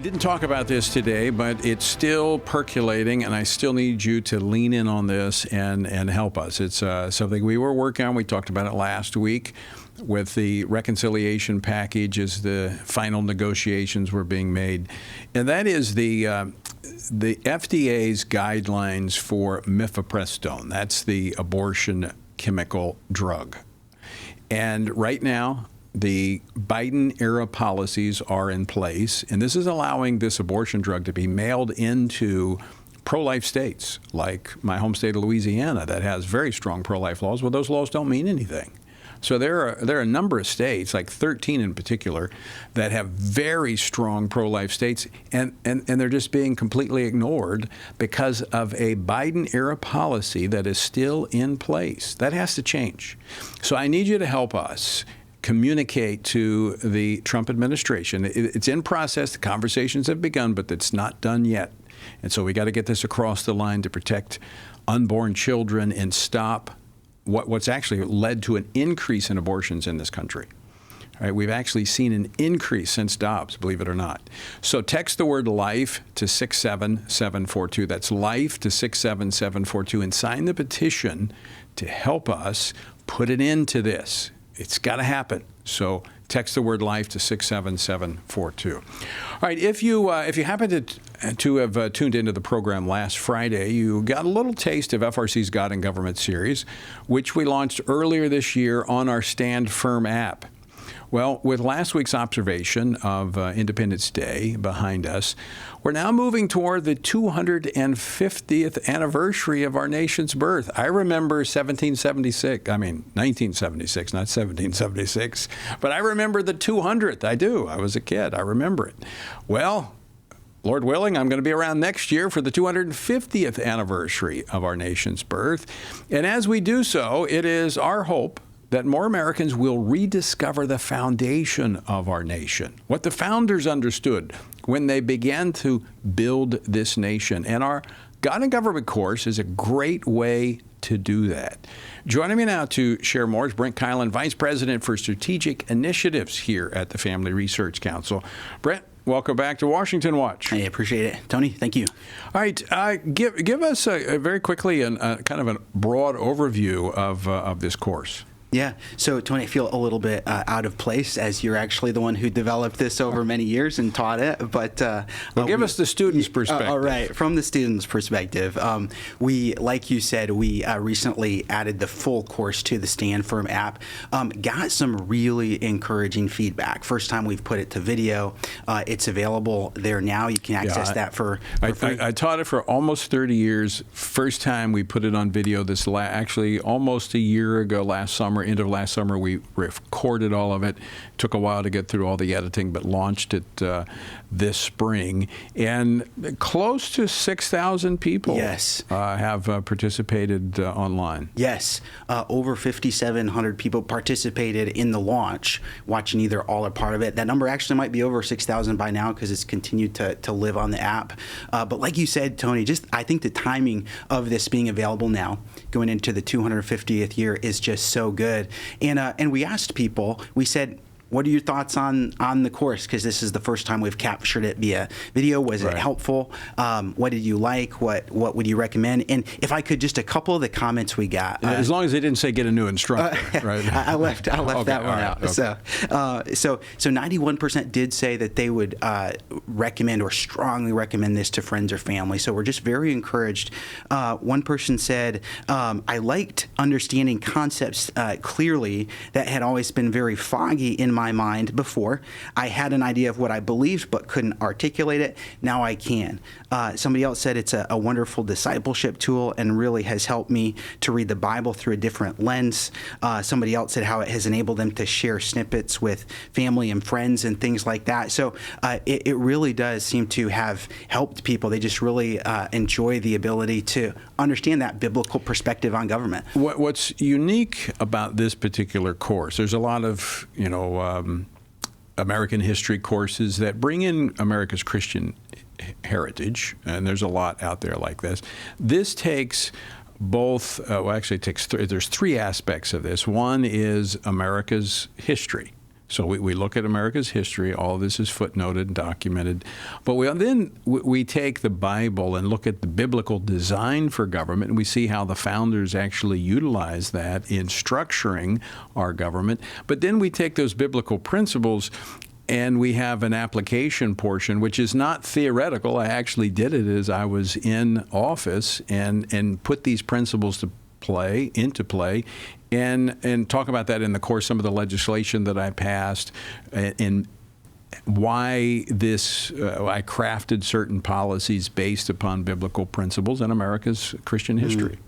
We didn't talk about this today, but it's still percolating, and I still need you to lean in on this and help us. It's something we were working on. We talked about it last week with the reconciliation package as the final negotiations were being made. And that is the FDA's guidelines for mifepristone. That's the abortion chemical drug. And right now, the Biden-era policies are in place, and this is allowing this abortion drug to be mailed into pro-life states, like my home state of Louisiana, that has very strong pro-life laws. Well, those laws don't mean anything. So there are a number of states, like 13 in particular, that have very strong pro-life states, and they're just being completely ignored because of a Biden-era policy that is still in place. That has to change. So I need you to help us communicate to the Trump administration. It's in process. The conversations have begun, but it's not done yet. And so we got to get this across the line to protect unborn children and stop what's actually led to an increase in abortions in this country. All right, we've actually seen an increase since Dobbs, believe it or not. So text the word LIFE to 67742. That's LIFE to 67742, and sign the petition to help us put an end to this. It's got to happen. So text the word LIFE to 67742. All right, if you happen to have tuned into the program last Friday, you got a little taste of FRC's God and Government series, which we launched earlier this year on our Stand Firm app. Well, with last week's observation of Independence Day behind us, we're now moving toward the 250th anniversary of our nation's birth. I remember 1976, not 1776, but I remember the 200th. I do. I was a kid. I remember it. Well, Lord willing, I'm going to be around next year for the 250th anniversary of our nation's birth. And as we do so, it is our hope that more Americans will rediscover the foundation of our nation, what the founders understood when they began to build this nation. And our God and Government course is a great way to do that. Joining me now to share more is Brent Keilen, Vice President for Strategic Initiatives here at the Family Research Council. Brent, welcome back to Washington Watch. I appreciate it. Tony, thank you. All right. Give us very quickly kind of a broad overview of this course. Yeah. So, Tony, I feel a little bit out of place as you're actually the one who developed this over many years and taught it. But give us the student's perspective. All right. From the student's perspective, we, like you said, we recently added the full course to the Stand Firm app. Got some really encouraging feedback. First time we've put it to video. It's available there now. You can access that for free. I taught it for almost 30 years. First time we put it on video actually almost a year ago, end of last summer, we recorded all of it. Took a while to get through all the editing, but launched it this spring. And close to 6,000 people have participated online. Yes. Over 5,700 people participated in the launch, watching either all or part of it. That number actually might be over 6,000 by now because it's continued to live on the app. But like you said, Tony, I think the timing of this being available now, going into the 250th year, is just so good. And we asked people, we said, what are your thoughts on the course? Because this is the first time we've captured it via video. Was it helpful? What did you like? What would you recommend? And if I could, just a couple of the comments we got. As long as they didn't say get a new instructor, right? I left that one out. Okay. So 91% did say that they would recommend or strongly recommend this to friends or family. So we're just very encouraged. One person said, I liked understanding concepts clearly that had always been very foggy in my mind before. I had an idea of what I believed but couldn't articulate it. Now I can. Somebody else said it's a wonderful discipleship tool and really has helped me to read the Bible through a different lens. Somebody else said how it has enabled them to share snippets with family and friends and things like that. So it really does seem to have helped people. They just really enjoy the ability to understand that biblical perspective on government. What's unique about this particular course, there's a lot of, American history courses that bring in America's Christian heritage, and there's a lot out there like this. This takes both, there's three aspects of this. One is America's history. So we look at America's history. All of this is footnoted and documented. But we take the Bible and look at the biblical design for government, and we see how the founders actually utilized that in structuring our government. But then we take those biblical principles and we have an application portion, which is not theoretical. I actually did it as I was in office and put these principles into play, and talk about that in the course of some of the legislation that I passed, and why I crafted certain policies based upon biblical principles in America's Christian history.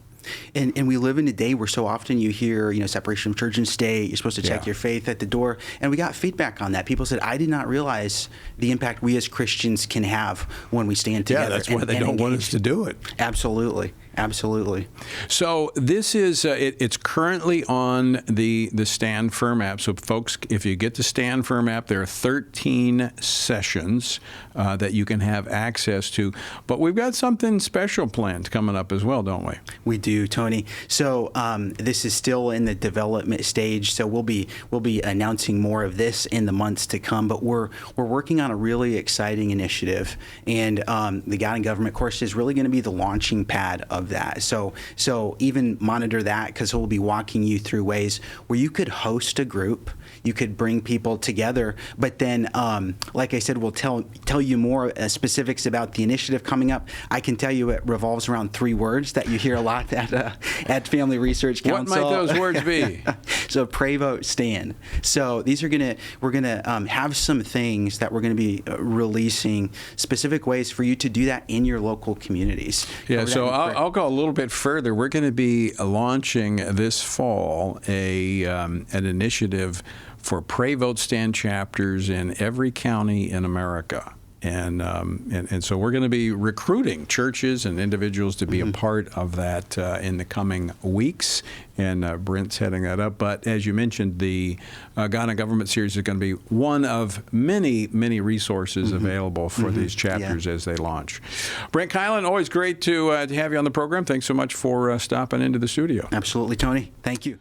And we live in a day where so often you hear, separation of church and state, you're supposed to check your faith at the door. And we got feedback on that. People said, I did not realize the impact we as Christians can have when we stand together. Yeah, that's why they don't want us to do it. Absolutely. Absolutely. So this is, it's currently on the Stand Firm app. So folks, if you get the Stand Firm app, there are 13 sessions that you can have access to. But we've got something special planned coming up as well, don't we? We do, Tony. So this is still in the development stage. So we'll be announcing more of this in the months to come. But we're working on a really exciting initiative, and the God and Government course is really going to be the launching pad of that. So even monitor that, because we'll be walking you through ways where you could host a group, you could bring people together, but then, like I said, we'll tell you more specifics about the initiative coming up. I can tell you it revolves around 3 words that you hear a lot at Family Research Council. What might those words be? So pray, vote, stand. So these are we're gonna have some things that we're gonna be releasing, specific ways for you to do that in your local communities. Yeah. So I'll go a little bit further. We're going to be launching this fall an initiative for Pray, Vote, Stand chapters in every county in America. And so we're going to be recruiting churches and individuals to be a part of that in the coming weeks. And Brent's heading that up. But as you mentioned, the God and Government series is going to be one of many, many resources available for these chapters as they launch. Brent Keilen, always great to have you on the program. Thanks so much for stopping into the studio. Absolutely, Tony. Thank you.